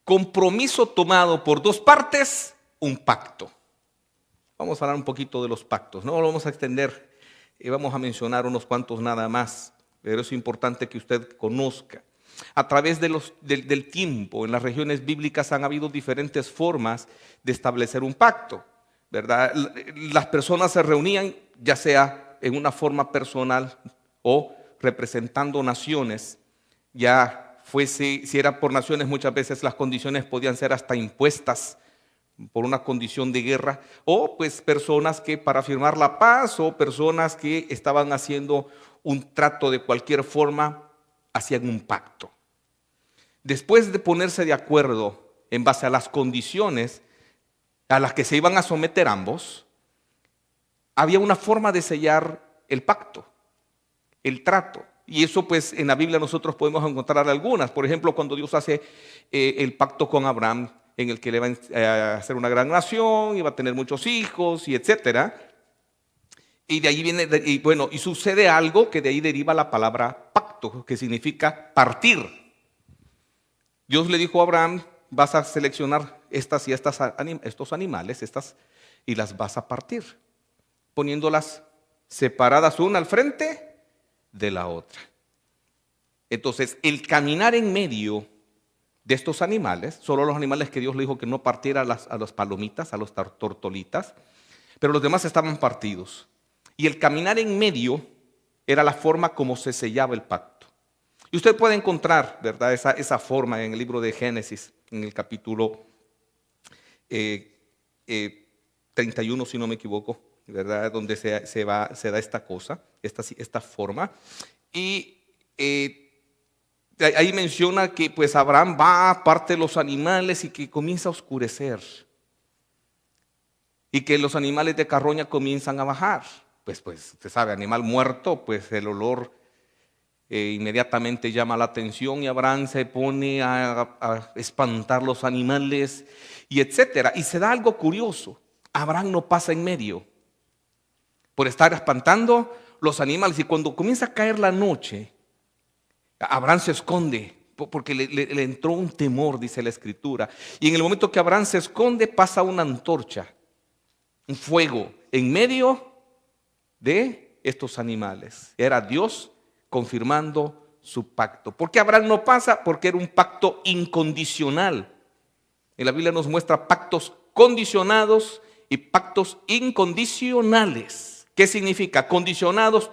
compromiso tomado por dos partes, un pacto. Vamos a hablar un poquito de los pactos, no lo vamos a extender y vamos a mencionar unos cuantos nada más, pero es importante que usted conozca. A través del tiempo, en las regiones bíblicas han habido diferentes formas de establecer un pacto, ¿verdad? Las personas se reunían ya sea en una forma personal o representando naciones, ya fuese, si era por naciones, muchas veces las condiciones podían ser hasta impuestas por una condición de guerra, o pues personas que para firmar la paz, o personas que estaban haciendo un trato de cualquier forma, hacían un pacto. Después de ponerse de acuerdo en base a las condiciones a las que se iban a someter ambos, había una forma de sellar el pacto, el trato. Y eso pues en la Biblia nosotros podemos encontrar algunas. Por ejemplo, cuando Dios hace el pacto con Abraham, en el que le va a hacer una gran nación, y va a tener muchos hijos, y etcétera. Y de ahí viene, y sucede algo que de ahí deriva la palabra pacto, que significa partir. Dios le dijo a Abraham, vas a seleccionar estos animales, y las vas a partir, poniéndolas separadas una al frente de la otra. Entonces, el caminar en medio de estos animales, solo los animales que Dios le dijo que no partiera a las palomitas, a los tortolitas, pero los demás estaban partidos. Y el caminar en medio era la forma como se sellaba el pacto. Y usted puede encontrar, ¿verdad?, esa forma en el libro de Génesis, en el capítulo 31, si no me equivoco, ¿verdad?, donde se da esta cosa, esta forma. Y ahí menciona que pues Abraham va, aparte de los animales y que comienza a oscurecer. Y que los animales de carroña comienzan a bajar. Pues usted sabe, animal muerto, pues el olor inmediatamente llama la atención y Abraham se pone a espantar los animales y etcétera. Y se da algo curioso. Abraham no pasa en medio por estar espantando los animales. Y cuando comienza a caer la noche, Abraham se esconde porque le entró un temor, dice la Escritura. Y en el momento que Abraham se esconde, pasa una antorcha, un fuego, en medio de estos animales. Era Dios confirmando su pacto. ¿Por qué Abraham no pasa? Porque era un pacto incondicional. En la Biblia nos muestra pactos condicionados y pactos incondicionales. ¿Qué significa? Condicionados,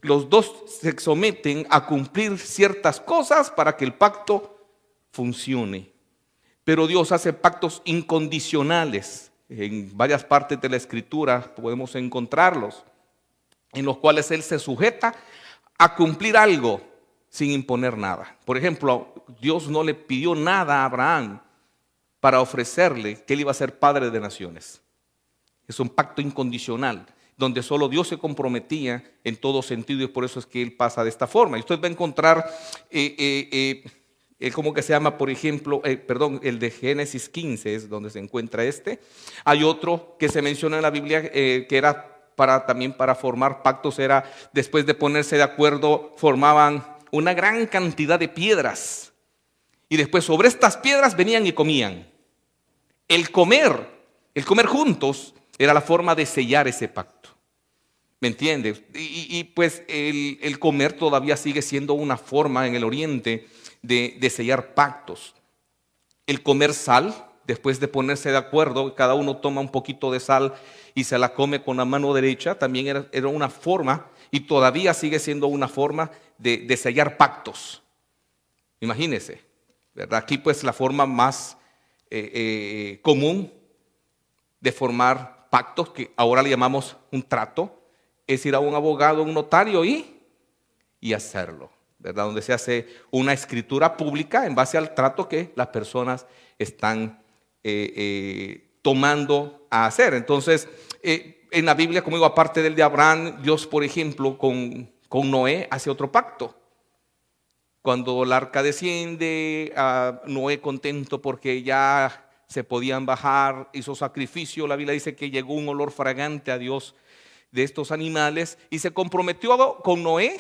los dos se someten a cumplir ciertas cosas para que el pacto funcione. Pero Dios hace pactos incondicionales. En varias partes de la Escritura podemos encontrarlos, en los cuales Él se sujeta a cumplir algo sin imponer nada. Por ejemplo, Dios no le pidió nada a Abraham para ofrecerle que Él iba a ser padre de naciones. Es un pacto incondicional, donde solo Dios se comprometía en todo sentido, y por eso es que Él pasa de esta forma. Y usted va a encontrar, ¿cómo que se llama? Por ejemplo, el de Génesis 15 es donde se encuentra este. Hay otro que se menciona en la Biblia que era también para formar pactos, era después de ponerse de acuerdo, formaban una gran cantidad de piedras. Y después sobre estas piedras venían y comían. El comer juntos era la forma de sellar ese pacto. ¿Me entiendes? Y pues el comer todavía sigue siendo una forma en el oriente de sellar pactos. El comer sal, después de ponerse de acuerdo, cada uno toma un poquito de sal y se la come con la mano derecha, también era una forma, y todavía sigue siendo una forma de sellar pactos. Imagínense, ¿verdad? Aquí pues la forma más común de formar pactos, que ahora le llamamos un trato, es ir a un abogado, un notario y hacerlo, ¿verdad? Donde se hace una escritura pública en base al trato que las personas están tomando a hacer. Entonces, en la Biblia, como digo, aparte del de Abraham, Dios, por ejemplo, con Noé hace otro pacto. Cuando el arca desciende, Noé contento porque ya se podían bajar, hizo sacrificio. La Biblia dice que llegó un olor fragante a Dios de estos animales y se comprometió con Noé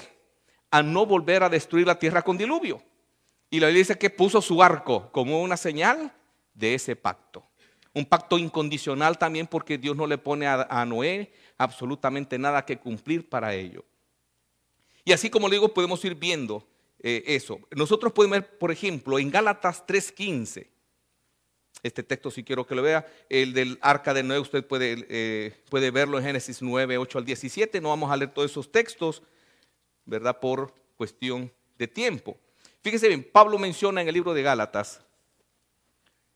a no volver a destruir la tierra con diluvio. Y la Biblia dice que puso su arco como una señal de ese pacto. Un pacto incondicional también, porque Dios no le pone a Noé absolutamente nada que cumplir para ello. Y así como le digo, podemos ir viendo eso. Nosotros podemos ver, por ejemplo, en Gálatas 3:15. Este texto, si quiero que lo vea, el del arca de Noé, usted puede verlo en Génesis 9, 8 al 17. No vamos a leer todos esos textos, ¿verdad? Por cuestión de tiempo. Fíjese bien, Pablo menciona en el libro de Gálatas,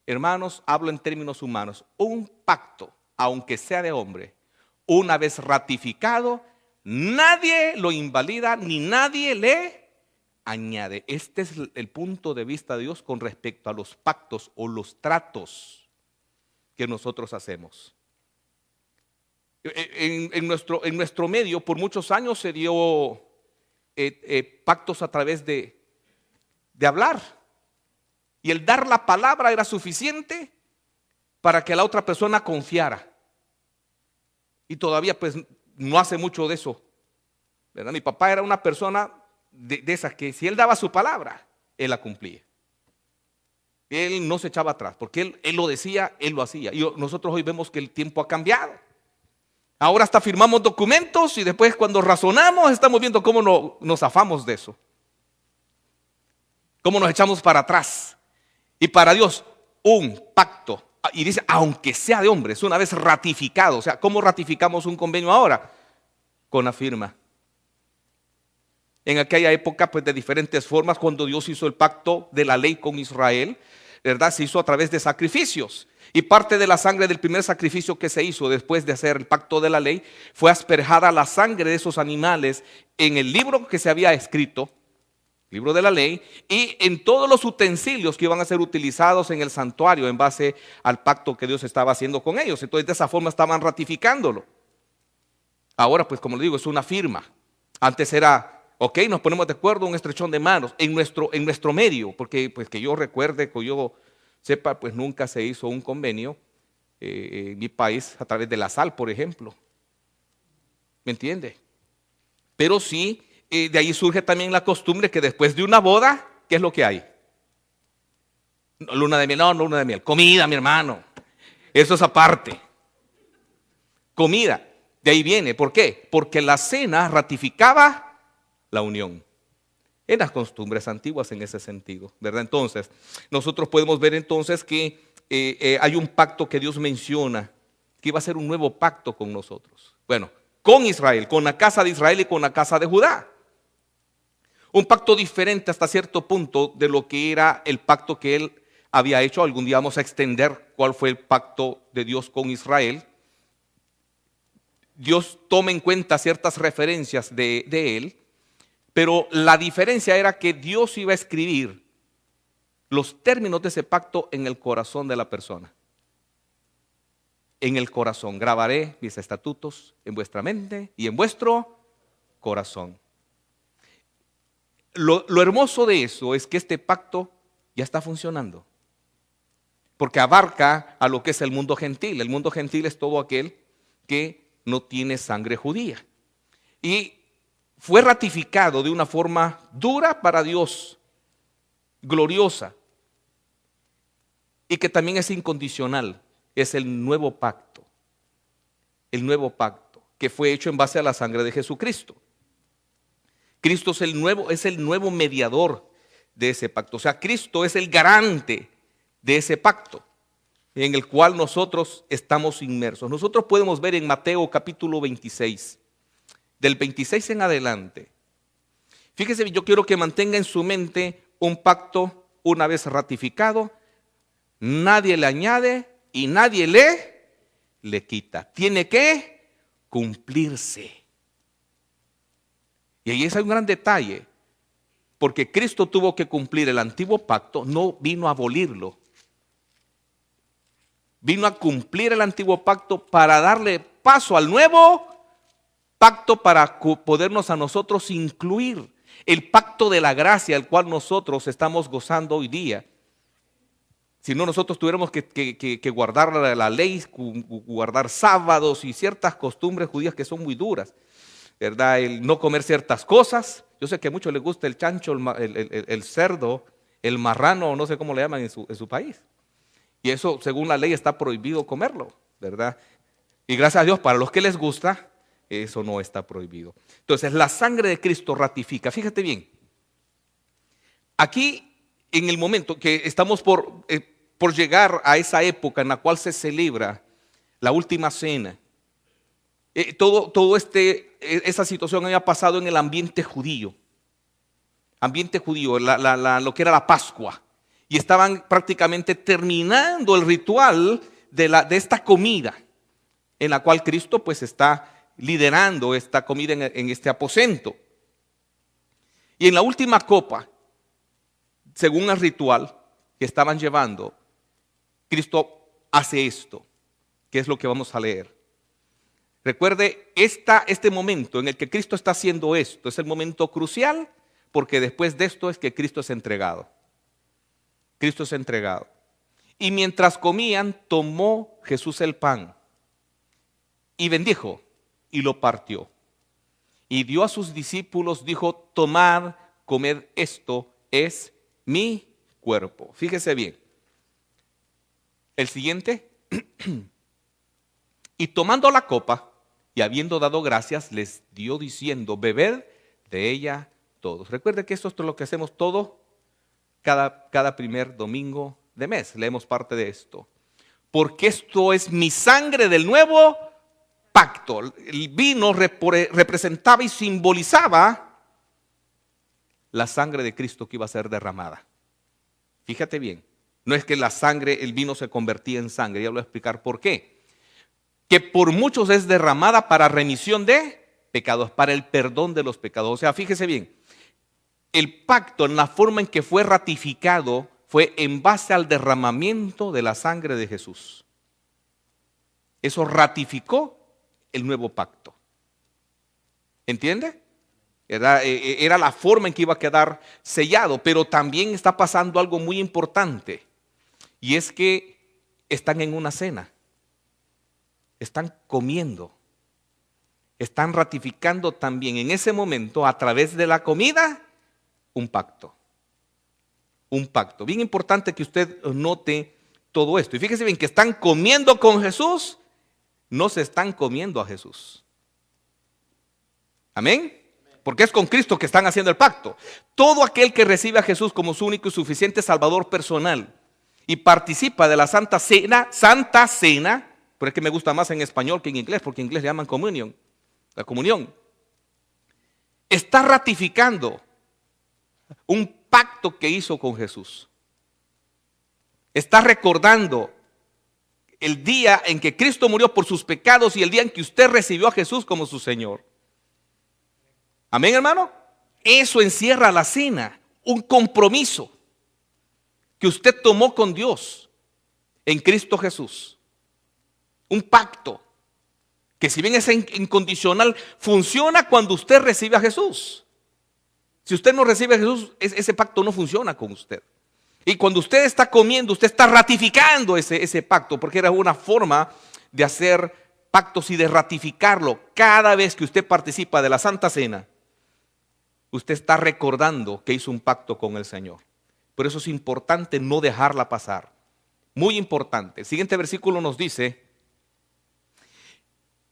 hermanos, hablo en términos humanos, un pacto, aunque sea de hombre, una vez ratificado, nadie lo invalida ni nadie le añade. Este es el punto de vista de Dios con respecto a los pactos o los tratos que nosotros hacemos. En nuestro medio por muchos años se dio pactos a través de hablar. Y el dar la palabra era suficiente para que la otra persona confiara. Y todavía pues no hace mucho de eso, ¿verdad? Mi papá era una persona de esas que si él daba su palabra, él la cumplía. Él no se echaba atrás, porque él lo decía, él lo hacía. Y nosotros hoy vemos que el tiempo ha cambiado. Ahora hasta firmamos documentos y después cuando razonamos estamos viendo cómo nos zafamos de eso. Cómo nos echamos para atrás. Y para Dios, un pacto. Y dice, aunque sea de hombres, una vez ratificado. O sea, ¿cómo ratificamos un convenio ahora? Con la firma. En aquella época, pues de diferentes formas, cuando Dios hizo el pacto de la ley con Israel, ¿verdad? Se hizo a través de sacrificios. Y parte de la sangre del primer sacrificio que se hizo después de hacer el pacto de la ley, fue asperjada la sangre de esos animales en el libro que se había escrito, libro de la ley, y en todos los utensilios que iban a ser utilizados en el santuario en base al pacto que Dios estaba haciendo con ellos. Entonces de esa forma estaban ratificándolo. Ahora pues como le digo, es una firma. Antes era, ok, nos ponemos de acuerdo, un estrechón de manos en nuestro medio, porque pues que yo recuerde, que yo sepa, pues nunca se hizo un convenio en mi país a través de la sal, por ejemplo. ¿Me entiende? Pero sí, de ahí surge también la costumbre que después de una boda, ¿qué es lo que hay? Luna de miel, no luna de miel, comida, mi hermano. Eso es aparte. Comida, de ahí viene. ¿Por qué? Porque la cena ratificaba la unión. En las costumbres antiguas en ese sentido, ¿verdad? Entonces, nosotros podemos ver entonces que hay un pacto que Dios menciona, que iba a ser un nuevo pacto con nosotros. Bueno, con Israel, con la casa de Israel y con la casa de Judá. Un pacto diferente hasta cierto punto de lo que era el pacto que él había hecho. Algún día vamos a extender cuál fue el pacto de Dios con Israel. Dios toma en cuenta ciertas referencias de él, pero la diferencia era que Dios iba a escribir los términos de ese pacto en el corazón de la persona. En el corazón. Grabaré mis estatutos en vuestra mente y en vuestro corazón. Lo hermoso de eso es que este pacto ya está funcionando. Porque abarca a lo que es el mundo gentil. El mundo gentil es todo aquel que no tiene sangre judía. Y fue ratificado de una forma dura para Dios, gloriosa, y que también es incondicional. Es el nuevo pacto que fue hecho en base a la sangre de Jesucristo. Cristo es el nuevo mediador de ese pacto. O sea, Cristo es el garante de ese pacto en el cual nosotros estamos inmersos. Nosotros podemos ver en Mateo capítulo 26, del 26 en adelante. Fíjese, yo quiero que mantenga en su mente un pacto una vez ratificado, nadie le añade y nadie le quita. Tiene que cumplirse. Y ahí hay un gran detalle, porque Cristo tuvo que cumplir el antiguo pacto, no vino a abolirlo. Vino a cumplir el antiguo pacto para darle paso al nuevo pacto, para podernos a nosotros incluir. El pacto de la gracia, el cual nosotros estamos gozando hoy día. Si no, nosotros tuviéramos que guardar la ley, guardar sábados y ciertas costumbres judías que son muy duras, ¿verdad? El no comer ciertas cosas. Yo sé que a muchos les gusta el chancho, el cerdo, el marrano, no sé cómo le llaman en su país. Y eso, según la ley, está prohibido comerlo, ¿verdad? Y gracias a Dios, para los que les gusta, eso no está prohibido. Entonces, la sangre de Cristo ratifica. Fíjate bien, aquí en el momento que estamos por llegar a esa época en la cual se celebra la última cena, esa situación había pasado en el ambiente judío. Lo que era la Pascua. Y estaban prácticamente terminando el ritual de esta comida, en la cual Cristo pues está liderando esta comida en este aposento. Y en la última copa, según el ritual que estaban llevando, Cristo hace esto, que es lo que vamos a leer. Recuerde, este momento en el que Cristo está haciendo esto es el momento crucial, porque después de esto es que Cristo es entregado. Cristo es entregado. Y mientras comían, tomó Jesús el pan y bendijo y lo partió. Y dio a sus discípulos, dijo: tomad, comed, esto es mi cuerpo. Fíjese bien. El siguiente. Y tomando la copa y habiendo dado gracias, les dio diciendo: bebed de ella todos. Recuerde que esto es lo que hacemos todo cada primer domingo de mes. Leemos parte de esto. Porque esto es mi sangre del nuevo pacto. El vino representaba y simbolizaba la sangre de Cristo que iba a ser derramada. Fíjate bien, no es que el vino se convertía en sangre, ya lo voy a explicar por qué. Que por muchos es derramada para remisión de pecados, para el perdón de los pecados. O sea, fíjese bien, el pacto en la forma en que fue ratificado fue en base al derramamiento de la sangre de Jesús. Eso ratificó el nuevo pacto. ¿Entiende? Era la forma en que iba a quedar sellado, pero también está pasando algo muy importante, y es que están en una cena, están comiendo, están ratificando también en ese momento a través de la comida un pacto. Un pacto. Bien importante que usted note todo esto. Y fíjese bien que están comiendo con Jesús, no se están comiendo a Jesús. Amén. Porque es con Cristo que están haciendo el pacto. Todo aquel que recibe a Jesús como su único y suficiente Salvador personal y participa de la Santa Cena, pero es que me gusta más en español que en inglés, porque en inglés le llaman communion, la comunión, está ratificando un pacto que hizo con Jesús. Está recordando el día en que Cristo murió por sus pecados y el día en que usted recibió a Jesús como su Señor. Amén, hermano. Eso encierra la cena, un compromiso que usted tomó con Dios en Cristo Jesús. Un pacto que, si bien es incondicional, funciona cuando usted recibe a Jesús. Si usted no recibe a Jesús, ese pacto no funciona con usted. Y cuando usted está comiendo, usted está ratificando ese pacto, porque era una forma de hacer pactos y de ratificarlo. Cada vez que usted participa de la Santa Cena, usted está recordando que hizo un pacto con el Señor. Por eso es importante no dejarla pasar. Muy importante. El siguiente versículo nos dice: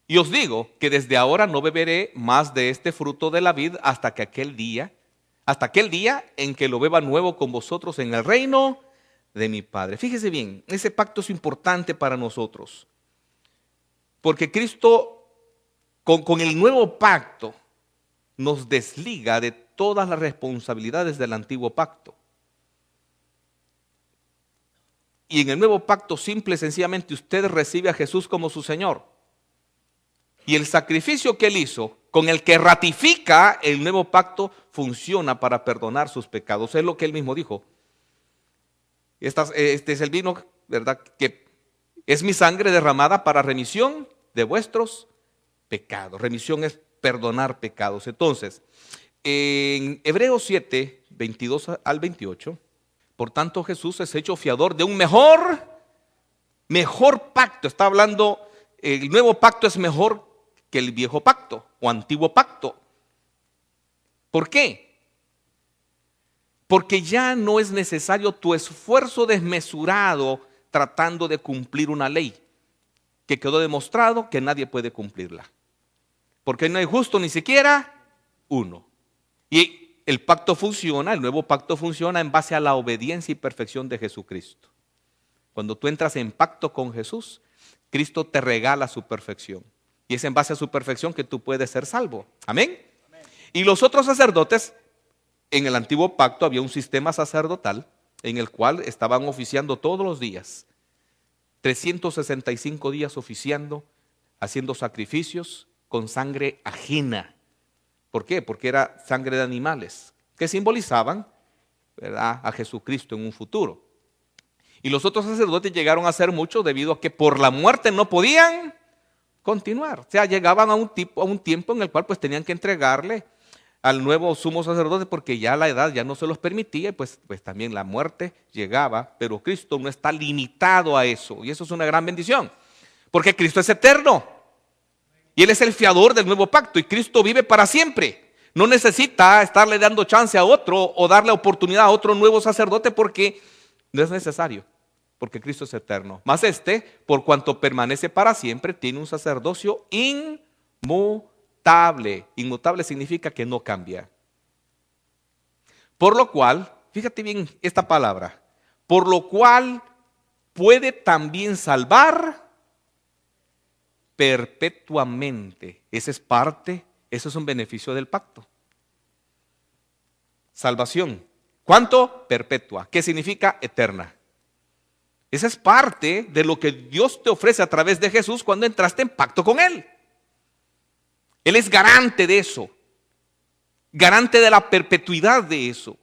y os digo que desde ahora no beberé más de este fruto de la vid hasta aquel día en que lo beba nuevo con vosotros en el reino de mi Padre. Fíjese bien, ese pacto es importante para nosotros. Porque Cristo, con el nuevo pacto, nos desliga de todas las responsabilidades del antiguo pacto. Y en el nuevo pacto, simple y sencillamente, usted recibe a Jesús como su Señor. Y el sacrificio que Él hizo, con el que ratifica el nuevo pacto, funciona para perdonar sus pecados. Es lo que Él mismo dijo. Este es el vino, ¿verdad?, que es mi sangre derramada para remisión de vuestros pecados. Remisión es perdonar pecados. Entonces, en Hebreos 7, 22 al 28, por tanto Jesús es hecho fiador de un mejor pacto. Está hablando, el nuevo pacto es mejor que el viejo pacto o antiguo pacto. ¿Por qué? Porque ya no es necesario tu esfuerzo desmesurado tratando de cumplir una ley que quedó demostrado que nadie puede cumplirla. Porque no hay justo ni siquiera uno. Y el pacto funciona, el nuevo pacto funciona en base a la obediencia y perfección de Jesucristo. Cuando tú entras en pacto con Jesús, Cristo te regala su perfección. Y es en base a su perfección que tú puedes ser salvo. Amén. Y los otros sacerdotes, en el antiguo pacto había un sistema sacerdotal en el cual estaban oficiando todos los días. 365 días oficiando, haciendo sacrificios con sangre ajena. ¿Por qué? Porque era sangre de animales que simbolizaban, ¿verdad?, a Jesucristo en un futuro. Y los otros sacerdotes llegaron a ser muchos debido a que por la muerte no podían continuar. O sea, llegaban a un tiempo en el cual pues tenían que entregarle al nuevo sumo sacerdote porque ya la edad ya no se los permitía y pues también la muerte llegaba. Pero Cristo no está limitado a eso y eso es una gran bendición. Porque Cristo es eterno y Él es el fiador del nuevo pacto y Cristo vive para siempre. No necesita estarle dando chance a otro o darle oportunidad a otro nuevo sacerdote porque no es necesario. Porque Cristo es eterno. Mas por cuanto permanece para siempre, tiene un sacerdocio inmutable. Inmutable significa que no cambia. Por lo cual, fíjate bien esta palabra, por lo cual puede también salvar perpetuamente. Esa es parte, eso es un beneficio del pacto. Salvación. ¿Cuánto? Perpetua. ¿Qué significa? Eterna. Esa es parte de lo que Dios te ofrece a través de Jesús cuando entraste en pacto con Él. Él es garante de eso. Garante de la perpetuidad de eso.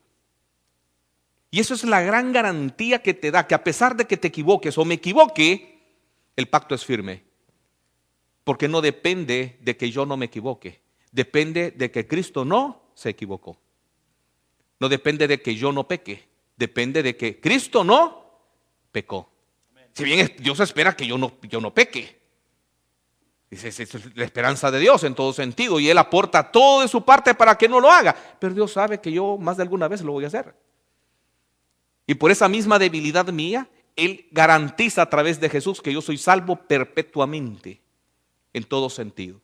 Y eso es la gran garantía que te da, que a pesar de que te equivoques o me equivoque, el pacto es firme. Porque no depende de que yo no me equivoque. Depende de que Cristo no se equivocó. No depende de que yo no peque. Depende de que Cristo no pecó. Si bien Dios espera que yo no peque. Esa es la esperanza de Dios en todo sentido. Y Él aporta todo de su parte para que no lo haga. Pero Dios sabe que yo más de alguna vez lo voy a hacer. Y por esa misma debilidad mía, Él garantiza a través de Jesús que yo soy salvo perpetuamente. En todo sentido.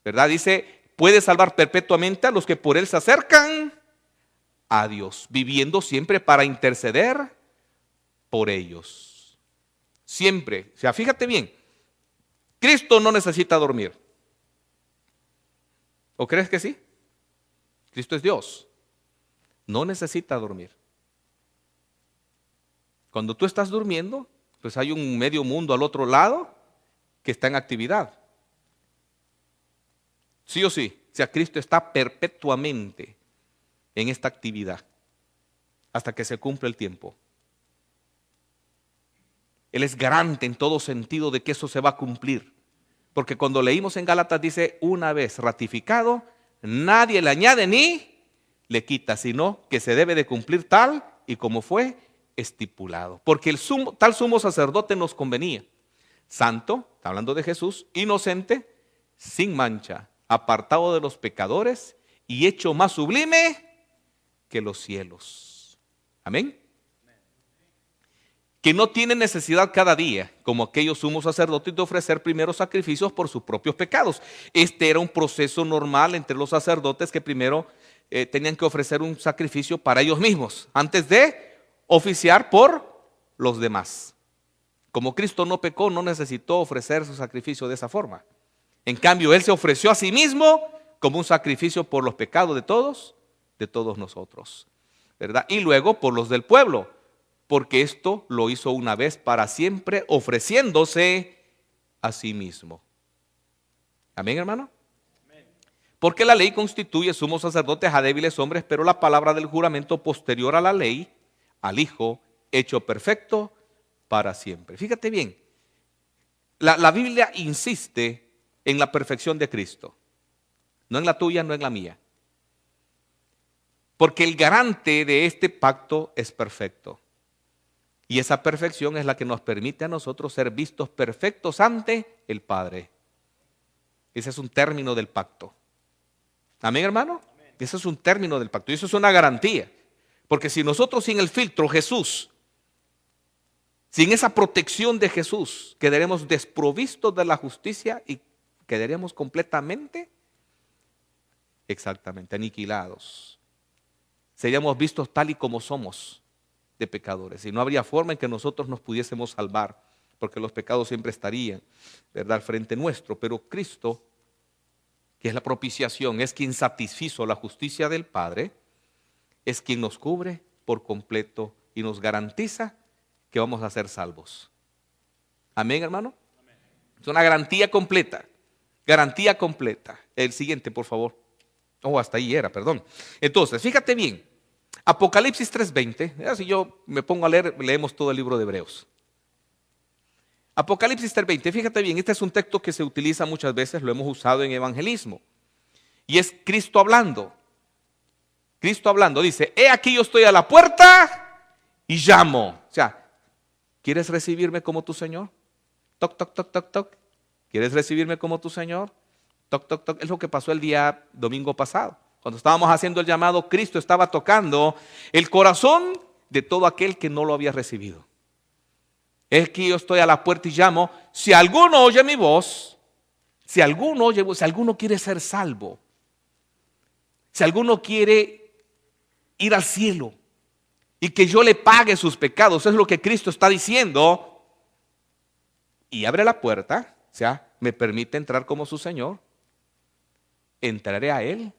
¿Verdad? Dice, puede salvar perpetuamente a los que por Él se acercan a Dios. Viviendo siempre para interceder por ellos. Siempre. O sea, fíjate bien. Cristo no necesita dormir. ¿O crees que sí? Cristo es Dios. No necesita dormir. Cuando tú estás durmiendo, pues hay un medio mundo al otro lado que está en actividad. Sí o sí. O sea, Cristo está perpetuamente en esta actividad hasta que se cumple el tiempo. Él es garante en todo sentido de que eso se va a cumplir. Porque cuando leímos en Gálatas dice, una vez ratificado, nadie le añade ni le quita, sino que se debe de cumplir tal y como fue estipulado. Porque tal sumo sacerdote nos convenía. Santo, está hablando de Jesús, inocente, sin mancha, apartado de los pecadores y hecho más sublime que los cielos. Amén. Que no tiene necesidad cada día, como aquellos sumos sacerdotes, de ofrecer primeros sacrificios por sus propios pecados. Este era un proceso normal entre los sacerdotes que primero tenían que ofrecer un sacrificio para ellos mismos, antes de oficiar por los demás. Como Cristo no pecó, no necesitó ofrecer su sacrificio de esa forma. En cambio, Él se ofreció a sí mismo como un sacrificio por los pecados de todos nosotros, ¿verdad? Y luego por los del pueblo. Porque esto lo hizo una vez para siempre, ofreciéndose a sí mismo. ¿Amén, hermano? Amén. Porque la ley constituye sumos sacerdotes a débiles hombres, pero la palabra del juramento posterior a la ley, al Hijo, hecho perfecto para siempre. Fíjate bien, la Biblia insiste en la perfección de Cristo. No en la tuya, no en la mía. Porque el garante de este pacto es perfecto. Y esa perfección es la que nos permite a nosotros ser vistos perfectos ante el Padre. Ese es un término del pacto. ¿Amén, hermano? Amén. Ese es un término del pacto. Y eso es una garantía. Porque si nosotros sin el filtro Jesús, sin esa protección de Jesús, quedaremos desprovistos de la justicia y quedaremos completamente, exactamente, aniquilados. Seríamos vistos tal y como somos de pecadores y no habría forma en que nosotros nos pudiésemos salvar, porque los pecados siempre estarían, ¿verdad?, al frente nuestro. Pero Cristo, que es la propiciación, es quien satisfizo la justicia del Padre, es quien nos cubre por completo y nos garantiza que vamos a ser salvos. Amén, hermano. Amén. Es una garantía completa. Garantía completa. El siguiente, por favor. Oh, hasta ahí era, perdón. Entonces, fíjate bien. Apocalipsis 3:20. Si yo me pongo a leer, leemos todo el libro de Hebreos. Apocalipsis 3:20. Fíjate bien, este es un texto que se utiliza muchas veces, lo hemos usado en evangelismo. Y es Cristo hablando. Cristo hablando, dice, he aquí yo estoy a la puerta y llamo. O sea, ¿quieres recibirme como tu Señor? Toc, toc, toc, toc, toc. ¿Quieres recibirme como tu Señor? Toc, toc, toc. Es lo que pasó el día domingo pasado. Cuando estábamos haciendo el llamado, Cristo estaba tocando el corazón de todo aquel que no lo había recibido. Es que yo estoy a la puerta y llamo. Si alguno oye mi voz, si alguno quiere ser salvo, si alguno quiere ir al cielo y que yo le pague sus pecados, es lo que Cristo está diciendo, y abre la puerta, o sea, me permite entrar como su Señor, entraré a Él,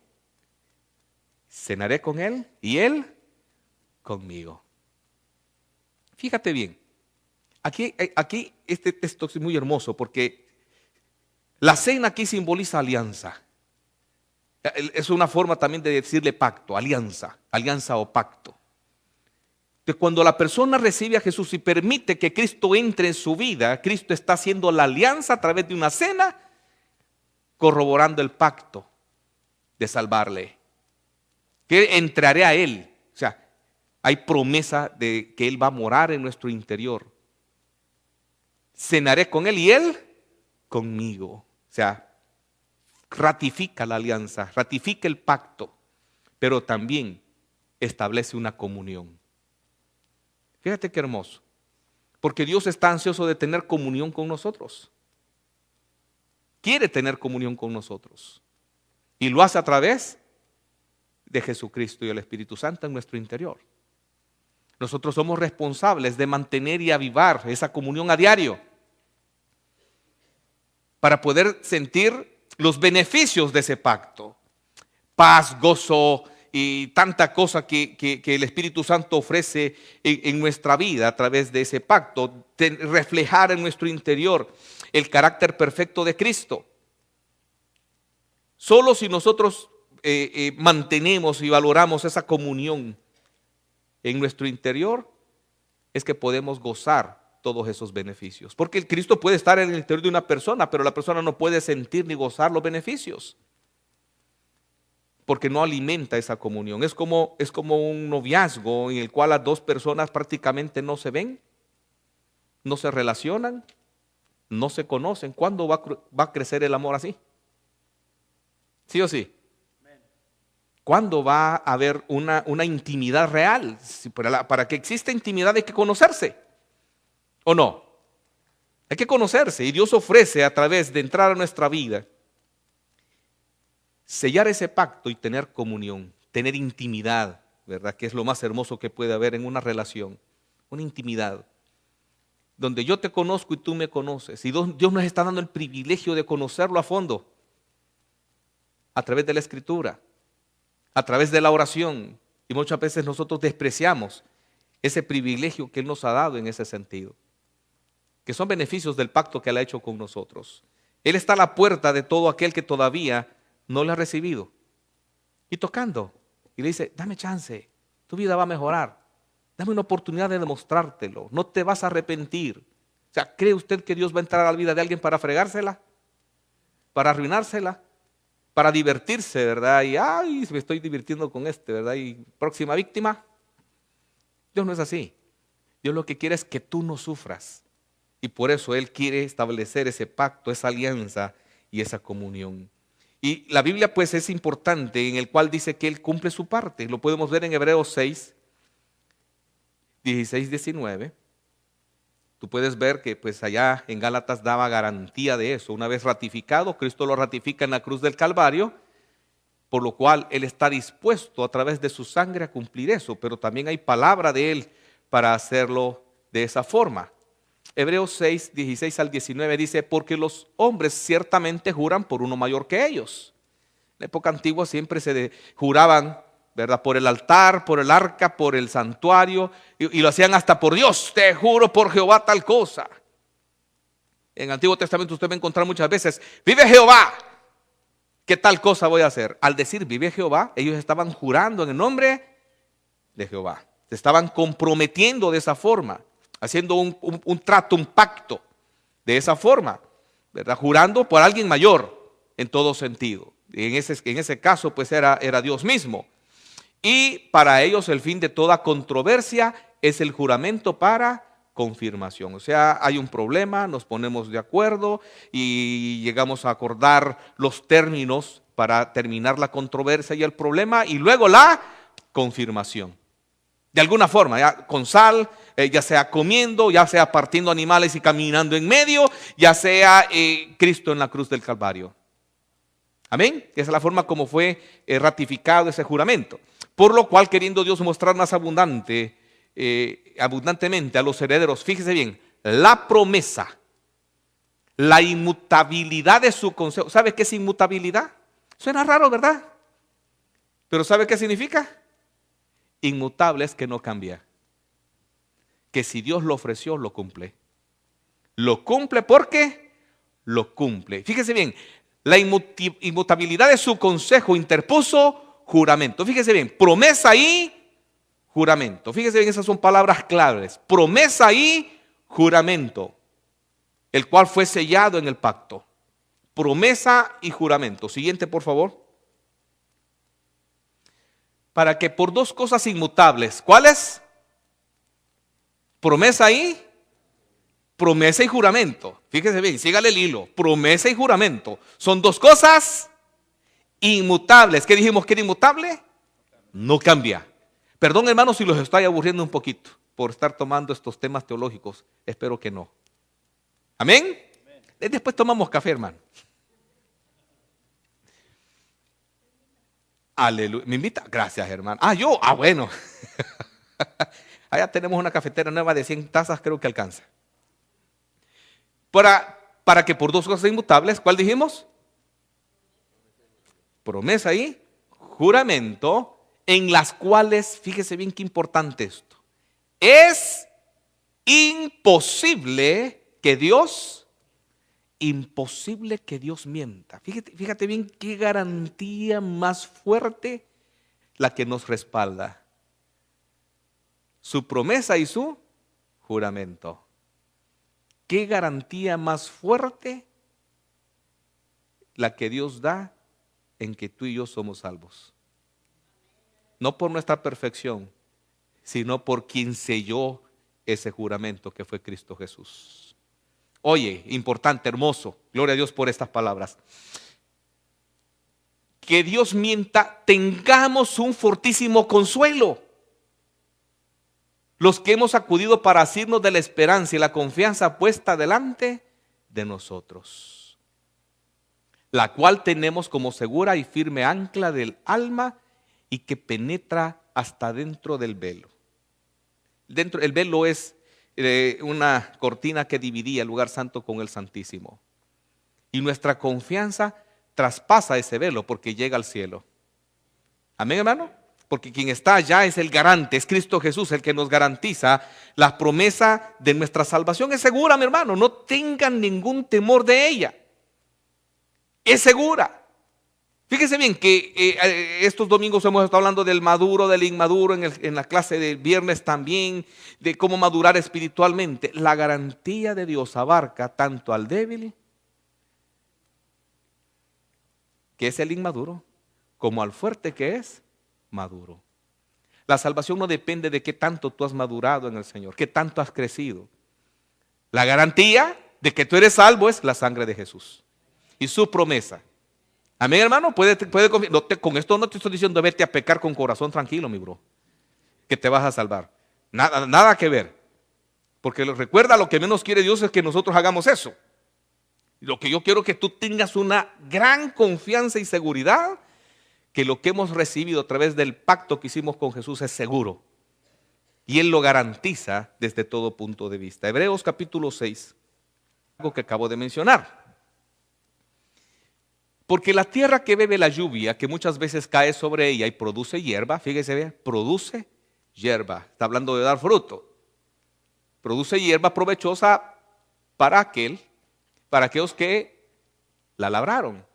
cenaré con Él y Él conmigo. Fíjate bien, aquí este texto es muy hermoso porque la cena aquí simboliza alianza. Es una forma también de decirle pacto, alianza o pacto. Que cuando la persona recibe a Jesús y permite que Cristo entre en su vida, Cristo está haciendo la alianza a través de una cena, corroborando el pacto de salvarle. Que entraré a Él. O sea, hay promesa de que Él va a morar en nuestro interior. Cenaré con Él y Él conmigo. O sea, ratifica la alianza, ratifica el pacto, pero también establece una comunión. Fíjate qué hermoso, porque Dios está ansioso de tener comunión con nosotros. Quiere tener comunión con nosotros y lo hace a través de Jesucristo y el Espíritu Santo en nuestro interior. Nosotros somos responsables de mantener y avivar esa comunión a diario para poder sentir los beneficios de ese pacto, paz, gozo y tanta cosa que el Espíritu Santo ofrece en nuestra vida a través de ese pacto, reflejar en nuestro interior el carácter perfecto de Cristo. Solo si nosotros mantenemos y valoramos esa comunión en nuestro interior, es que podemos gozar todos esos beneficios. Porque el Cristo puede estar en el interior de una persona, pero la persona no puede sentir ni gozar los beneficios, porque no alimenta esa comunión. Es como un noviazgo en el cual las dos personas prácticamente no se ven, no se relacionan, no se conocen. ¿Cuándo va a crecer el amor así? ¿Sí o sí? ¿Cuándo va a haber una intimidad real? Para que exista intimidad hay que conocerse. ¿O no? Hay que conocerse y Dios ofrece a través de entrar a nuestra vida, sellar ese pacto y tener comunión, tener intimidad, ¿verdad? Que es lo más hermoso que puede haber en una relación, una intimidad, donde yo te conozco y tú me conoces. Y Dios nos está dando el privilegio de conocerlo a fondo, a través de la Escritura, a través de la oración. Y muchas veces nosotros despreciamos ese privilegio que Él nos ha dado en ese sentido, que son beneficios del pacto que Él ha hecho con nosotros. Él está a la puerta de todo aquel que todavía no le ha recibido y tocando, y le dice, dame chance, tu vida va a mejorar, dame una oportunidad de demostrártelo, no te vas a arrepentir. O sea, ¿cree usted que Dios va a entrar a la vida de alguien para fregársela? ¿Para arruinársela? ¿Para divertirse, verdad? Y, ay, me estoy divirtiendo con ¿verdad? Y próxima víctima. Dios no es así. Dios lo que quiere es que tú no sufras. Y por eso Él quiere establecer ese pacto, esa alianza y esa comunión. Y la Biblia pues es importante, en el cual dice que Él cumple su parte. Lo podemos ver en Hebreos 6, 16, 19, tú puedes ver que pues allá en Gálatas daba garantía de eso. Una vez ratificado, Cristo lo ratifica en la cruz del Calvario, por lo cual Él está dispuesto a través de su sangre a cumplir eso, pero también hay palabra de Él para hacerlo de esa forma. Hebreos 6, 16 al 19 dice, porque los hombres ciertamente juran por uno mayor que ellos. En la época antigua siempre juraban, ¿verdad? Por el altar, por el arca, por el santuario, y lo hacían hasta por Dios, te juro por Jehová tal cosa. En el Antiguo Testamento usted va a encontrar muchas veces, vive Jehová, ¿qué tal cosa voy a hacer? Al decir vive Jehová, ellos estaban jurando en el nombre de Jehová. Se estaban comprometiendo de esa forma, haciendo un trato, un pacto de esa forma, ¿verdad? Jurando por alguien mayor en todo sentido. En ese caso pues era Dios mismo. Y para ellos el fin de toda controversia es el juramento para confirmación. O sea, hay un problema, nos ponemos de acuerdo y llegamos a acordar los términos para terminar la controversia y el problema y luego la confirmación. De alguna forma, ya con sal, ya sea comiendo, ya sea partiendo animales y caminando en medio, ya sea Cristo en la cruz del Calvario. Amén. Esa es la forma como fue ratificado ese juramento. Por lo cual, queriendo Dios mostrar más abundantemente a los herederos, fíjese bien, la promesa, la inmutabilidad de su consejo. ¿Sabe qué es inmutabilidad? Suena raro, ¿verdad? Pero ¿sabe qué significa? Inmutable es que no cambia. Que si Dios lo ofreció, lo cumple. Lo cumple porque lo cumple. Fíjese bien, la inmutabilidad de su consejo interpuso juramento. Fíjese bien, promesa y juramento. Fíjese bien, esas son palabras claves. Promesa y juramento, el cual fue sellado en el pacto. Promesa y juramento. Siguiente, por favor. Para que por dos cosas inmutables, ¿cuáles? Promesa y juramento. Fíjese bien, sígale el hilo. Promesa y juramento son dos cosas inmutables. ¿Qué dijimos que era inmutable? No cambia. Perdón, hermanos, si los estoy aburriendo un poquito por estar tomando estos temas teológicos. Espero que no. ¿Amén? Después tomamos café, hermano. Aleluya. ¿Me invita? Gracias, hermano. Yo. Bueno. Allá tenemos una cafetera nueva de 100 tazas, creo que alcanza. Para que por dos cosas inmutables, ¿cuál dijimos? Promesa y juramento, en las cuales, fíjese bien qué importante esto, es imposible que Dios mienta. Fíjate bien qué garantía más fuerte la que nos respalda. Su promesa y su juramento. ¿Qué garantía más fuerte la que Dios da en que tú y yo somos salvos? No por nuestra perfección, sino por quien selló ese juramento que fue Cristo Jesús. Oye, importante, hermoso, gloria a Dios por estas palabras. Que Dios mienta, tengamos un fortísimo consuelo. Los que hemos acudido para asirnos de la esperanza y la confianza puesta delante de nosotros, la cual tenemos como segura y firme ancla del alma y que penetra hasta dentro del velo. El velo es una cortina que dividía el lugar santo con el santísimo. Y nuestra confianza traspasa ese velo porque llega al cielo. Amén, hermano. Porque quien está allá es el garante, es Cristo Jesús el que nos garantiza la promesa de nuestra salvación. Es segura, mi hermano, no tengan ningún temor de ella. Es segura. Fíjese bien que estos domingos hemos estado hablando del maduro, del inmaduro, en la clase del viernes también, de cómo madurar espiritualmente. La garantía de Dios abarca tanto al débil, que es el inmaduro, como al fuerte, que es maduro. La salvación no depende de qué tanto tú has madurado en el Señor, qué tanto has crecido. La garantía de que tú eres salvo es la sangre de Jesús y su promesa. Amén, hermano. Puede confiar. Con esto no te estoy diciendo vete a pecar con corazón tranquilo, mi bro, que te vas a salvar. Nada, nada que ver. Porque recuerda, lo que menos quiere Dios es que nosotros hagamos eso. Lo que yo quiero es que tú tengas una gran confianza y seguridad que lo que hemos recibido a través del pacto que hicimos con Jesús es seguro. Y Él lo garantiza desde todo punto de vista. Hebreos capítulo 6, algo que acabo de mencionar. Porque la tierra que bebe la lluvia, que muchas veces cae sobre ella y produce hierba, fíjese bien, produce hierba. Está hablando de dar fruto. Produce hierba provechosa para aquellos que la labraron.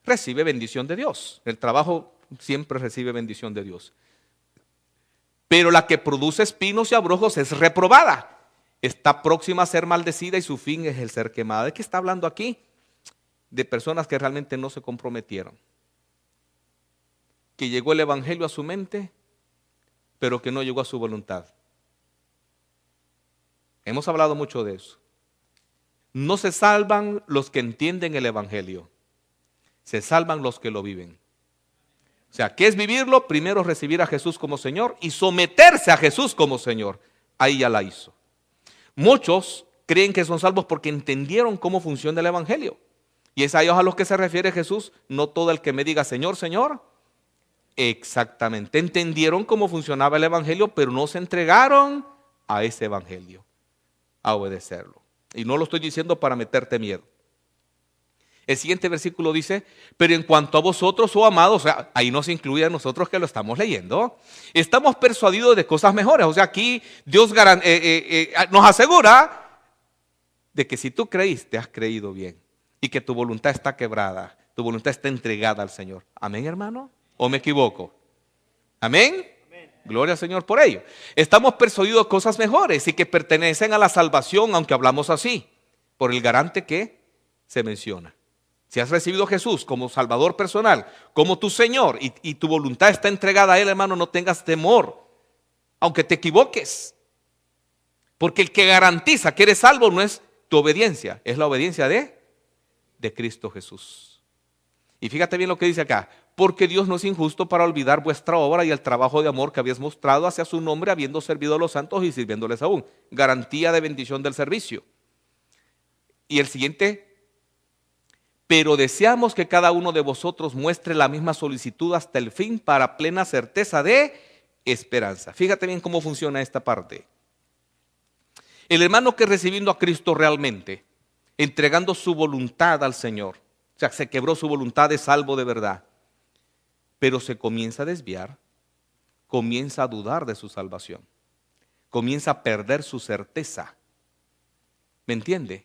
Recibe bendición de Dios. El trabajo siempre recibe bendición de Dios. Pero la que produce espinos y abrojos es reprobada. Está próxima a ser maldecida y su fin es el ser quemada. ¿De qué está hablando aquí? De personas que realmente no se comprometieron. Que llegó el evangelio a su mente, pero que no llegó a su voluntad. Hemos hablado mucho de eso. No se salvan los que entienden el evangelio. Se salvan los que lo viven. O sea, ¿qué es vivirlo? Primero recibir a Jesús como Señor y someterse a Jesús como Señor. Ahí ya la hizo. Muchos creen que son salvos porque entendieron cómo funciona el evangelio. Y es a ellos a los que se refiere Jesús. No todo el que me diga Señor, Señor. Exactamente. Entendieron cómo funcionaba el evangelio, pero no se entregaron a ese evangelio, a obedecerlo. Y no lo estoy diciendo para meterte miedo. El siguiente versículo dice, pero en cuanto a vosotros, oh amados, o sea, ahí nos incluye a nosotros que lo estamos leyendo, estamos persuadidos de cosas mejores. O sea, aquí Dios nos asegura de que si tú creíste, has creído bien. Y que tu voluntad está quebrada, tu voluntad está entregada al Señor. ¿Amén, hermano? ¿O me equivoco? ¿Amén? Gloria al Señor por ello. Estamos persuadidos de cosas mejores y que pertenecen a la salvación, aunque hablamos así, por el garante que se menciona. Si has recibido a Jesús como Salvador personal, como tu Señor, y tu voluntad está entregada a Él, hermano, no tengas temor, aunque te equivoques. Porque el que garantiza que eres salvo no es tu obediencia, es la obediencia de Cristo Jesús. Y fíjate bien lo que dice acá. Porque Dios no es injusto para olvidar vuestra obra y el trabajo de amor que habéis mostrado hacia su nombre, habiendo servido a los santos y sirviéndoles aún. Garantía de bendición del servicio. Y el siguiente, pero deseamos que cada uno de vosotros muestre la misma solicitud hasta el fin para plena certeza de esperanza. Fíjate bien cómo funciona esta parte. El hermano que recibiendo a Cristo realmente, entregando su voluntad al Señor, o sea, se quebró su voluntad de salvo de verdad, pero se comienza a desviar, comienza a dudar de su salvación, comienza a perder su certeza. ¿Me entiende?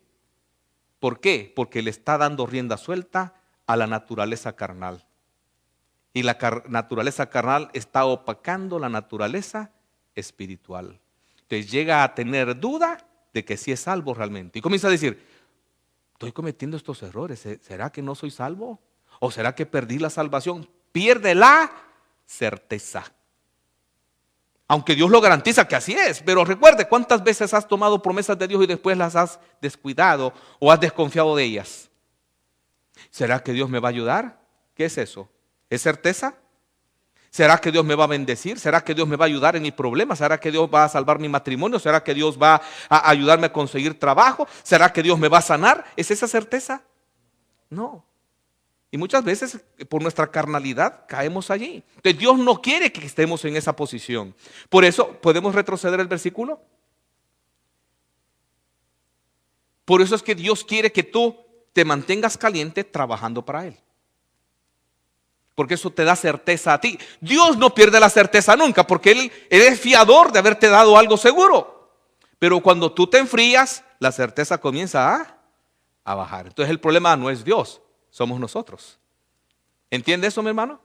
¿Por qué? Porque le está dando rienda suelta a la naturaleza carnal. Y la naturaleza carnal está opacando la naturaleza espiritual. Entonces llega a tener duda de que sí es salvo realmente. Y comienza a decir, estoy cometiendo estos errores, ¿será que no soy salvo? ¿O será que perdí la salvación? Pierde la certeza. Aunque Dios lo garantiza que así es. Pero recuerde, ¿cuántas veces has tomado promesas de Dios y después las has descuidado o has desconfiado de ellas? ¿Será que Dios me va a ayudar? ¿Qué es eso? ¿Es certeza? ¿Será que Dios me va a bendecir? ¿Será que Dios me va a ayudar en mi problema? ¿Será que Dios va a salvar mi matrimonio? ¿Será que Dios va a ayudarme a conseguir trabajo? ¿Será que Dios me va a sanar? ¿Es esa certeza? No. Y muchas veces por nuestra carnalidad caemos allí. Entonces Dios no quiere que estemos en esa posición. Por eso, ¿podemos retroceder el versículo? Por eso es que Dios quiere que tú te mantengas caliente trabajando para Él. Porque eso te da certeza a ti. Dios no pierde la certeza nunca, porque Él es fiador de haberte dado algo seguro. Pero cuando tú te enfrías, la certeza comienza a bajar. Entonces el problema no es Dios, somos nosotros. ¿Entiende eso, mi hermano?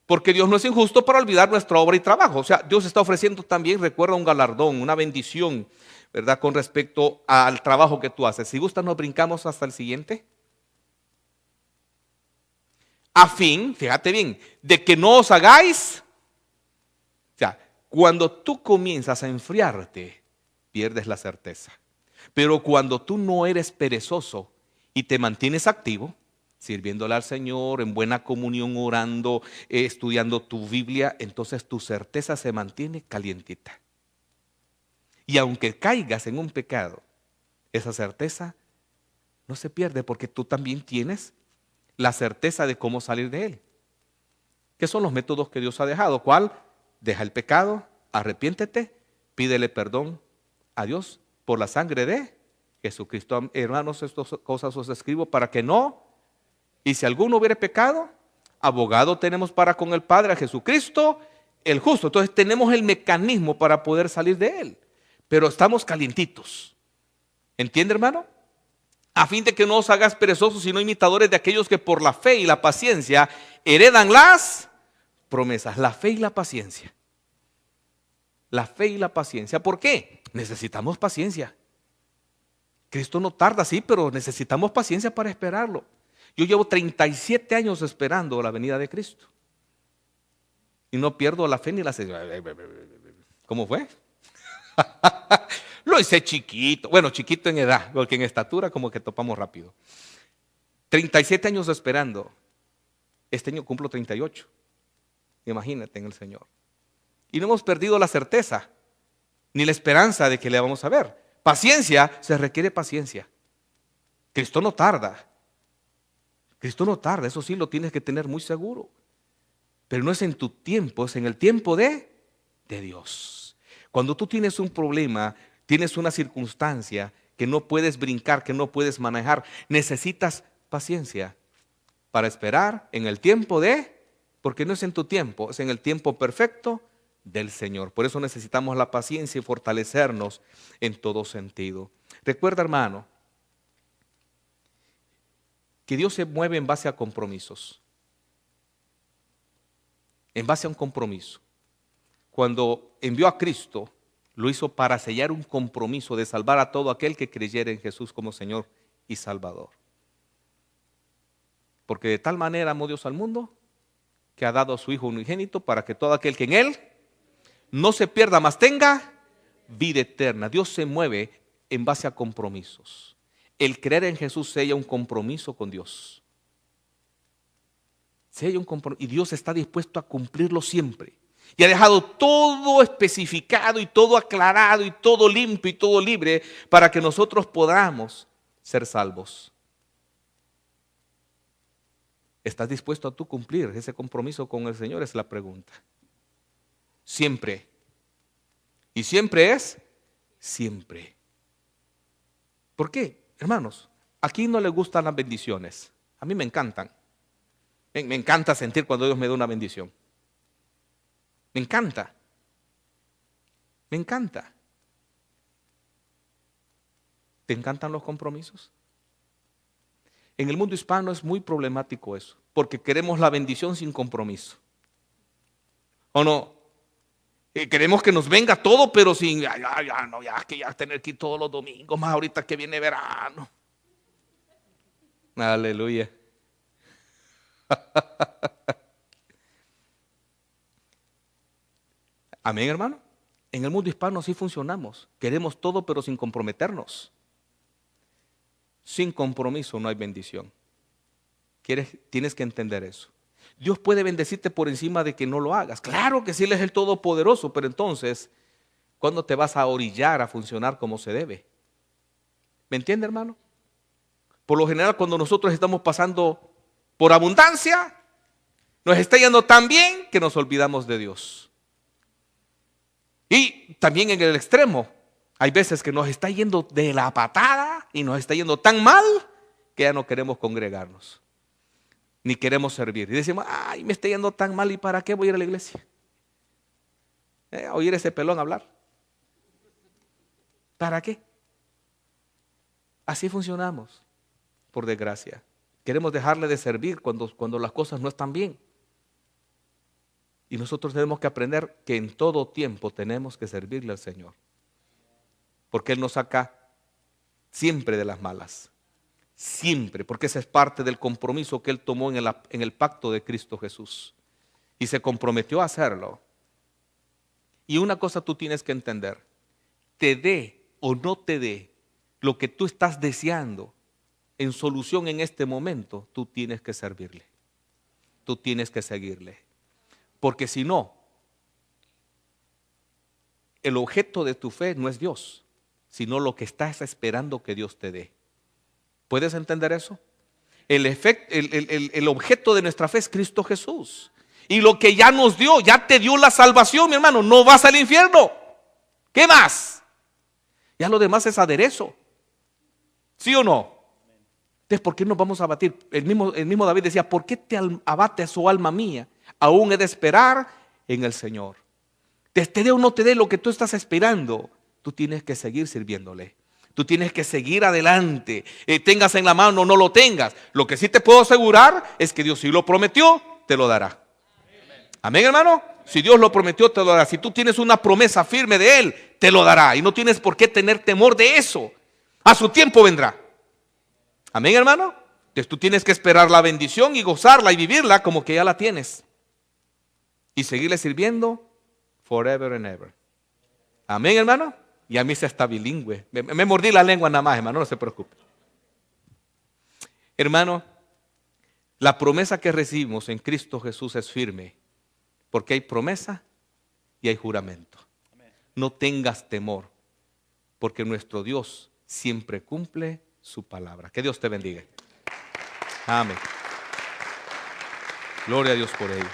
Porque Dios no es injusto para olvidar nuestra obra y trabajo. O sea, Dios está ofreciendo también, recuerda, un galardón, una bendición, ¿verdad? Con respecto al trabajo que tú haces. Si gustas, nos brincamos hasta el siguiente. A fin, fíjate bien, de que no os hagáis. O sea, cuando tú comienzas a enfriarte, pierdes la certeza. Pero cuando tú no eres perezoso y te mantienes activo, sirviéndole al Señor, en buena comunión, orando, estudiando tu Biblia, entonces tu certeza se mantiene calientita. Y aunque caigas en un pecado, esa certeza no se pierde porque tú también tienes la certeza de cómo salir de él. ¿Qué son los métodos que Dios ha dejado? ¿Cuál? Deja el pecado, arrepiéntete, pídele perdón a Dios por la sangre de Jesucristo. Hermanos, estas cosas os escribo para que no, y si alguno hubiere pecado, abogado tenemos para con el Padre, a Jesucristo, el justo. Entonces tenemos el mecanismo para poder salir de él, pero estamos calientitos. ¿Entiende, hermano? A fin de que no os hagas perezosos, sino imitadores de aquellos que por la fe y la paciencia heredan las promesas. La fe y la paciencia. La fe y la paciencia. ¿Por qué? Necesitamos paciencia. Cristo no tarda, sí, pero necesitamos paciencia para esperarlo. Yo llevo 37 años esperando la venida de Cristo. Y no pierdo la fe ni la seguridad. ¿Cómo fue? Lo hice chiquito. Bueno, chiquito en edad, porque en estatura como que topamos rápido. 37 años esperando. Este año cumplo 38. Imagínate en el Señor. Y no hemos perdido la certeza, ni la esperanza de que le vamos a ver. Paciencia, se requiere paciencia. Cristo no tarda. Cristo no tarda, eso sí lo tienes que tener muy seguro. Pero no es en tu tiempo, es en el tiempo de Dios. Cuando tú tienes un problema, tienes una circunstancia que no puedes brincar, que no puedes manejar, necesitas paciencia para esperar en el tiempo porque no es en tu tiempo, es en el tiempo perfecto del Señor. Por eso necesitamos la paciencia y fortalecernos en todo sentido. Recuerda, hermano, que Dios se mueve en base a compromisos. En base a un compromiso. Cuando envió a Cristo, lo hizo para sellar un compromiso de salvar a todo aquel que creyera en Jesús como Señor y Salvador. Porque de tal manera amó Dios al mundo, que ha dado a su Hijo unigénito para que todo aquel que en Él no se pierda, mas tenga vida eterna. Dios se mueve en base a compromisos. El creer en Jesús sella un compromiso con Dios. Sella un compromiso y Dios está dispuesto a cumplirlo siempre. Y ha dejado todo especificado y todo aclarado y todo limpio y todo libre para que nosotros podamos ser salvos. ¿Estás dispuesto a tú cumplir ese compromiso con el Señor? Es la pregunta. Siempre. Y siempre es siempre. ¿Por qué? Hermanos, aquí no les gustan las bendiciones. A mí me encantan. Me encanta sentir cuando Dios me da una bendición. Me encanta. Me encanta. ¿Te encantan los compromisos? En el mundo hispano es muy problemático eso, porque queremos la bendición sin compromiso. ¿O no? Queremos que nos venga todo, pero sin, ya tener que ir todos los domingos, más ahorita que viene verano. Aleluya. Amén, hermano. En el mundo hispano así funcionamos. Queremos todo, pero sin comprometernos. Sin compromiso no hay bendición. Tienes que entender eso. Dios puede bendecirte por encima de que no lo hagas. Claro que sí, Él es el Todopoderoso, pero entonces, ¿cuándo te vas a orillar a funcionar como se debe? ¿Me entiende, hermano? Por lo general, cuando nosotros estamos pasando por abundancia, nos está yendo tan bien que nos olvidamos de Dios. Y también en el extremo, hay veces que nos está yendo de la patada y nos está yendo tan mal que ya no queremos congregarnos, ni queremos servir. Y decimos, ay, me está yendo tan mal, ¿y para qué voy a ir a la iglesia? A oír ese pelón hablar. ¿Para qué? Así funcionamos, por desgracia. Queremos dejarle de servir cuando las cosas no están bien. Y nosotros tenemos que aprender que en todo tiempo tenemos que servirle al Señor. Porque Él nos saca siempre de las malas. Siempre, porque esa es parte del compromiso que Él tomó en el pacto de Cristo Jesús. Y se comprometió a hacerlo. Y una cosa tú tienes que entender. Te dé o no te dé lo que tú estás deseando en solución en este momento, tú tienes que servirle. Tú tienes que seguirle. Porque si no, el objeto de tu fe no es Dios, sino lo que estás esperando que Dios te dé. ¿Puedes entender eso? El objeto de nuestra fe es Cristo Jesús. Y lo que ya nos dio, ya te dio la salvación, mi hermano. No vas al infierno. ¿Qué más? Ya lo demás es aderezo. ¿Sí o no? Entonces, ¿por qué nos vamos a abatir? El mismo David decía, ¿por qué te abates, oh alma mía? Aún he de esperar en el Señor. Te dé o no te dé lo que tú estás esperando, tú tienes que seguir sirviéndole. Tú tienes que seguir adelante. Tengas en la mano o no lo tengas. Lo que sí te puedo asegurar es que Dios, si lo prometió, te lo dará. Amén, hermano. Si Dios lo prometió, te lo dará. Si tú tienes una promesa firme de Él, te lo dará. Y no tienes por qué tener temor de eso. A su tiempo vendrá. Amén, hermano. Entonces tú tienes que esperar la bendición y gozarla y vivirla como que ya la tienes. Y seguirle sirviendo forever and ever. Amén, hermano. Y a mí se está bilingüe. Me mordí la lengua nada más, hermano, no se preocupe. Hermano, la promesa que recibimos en Cristo Jesús es firme. Porque hay promesa y hay juramento. No tengas temor. Porque nuestro Dios siempre cumple su palabra. Que Dios te bendiga. Amén. Gloria a Dios por ello.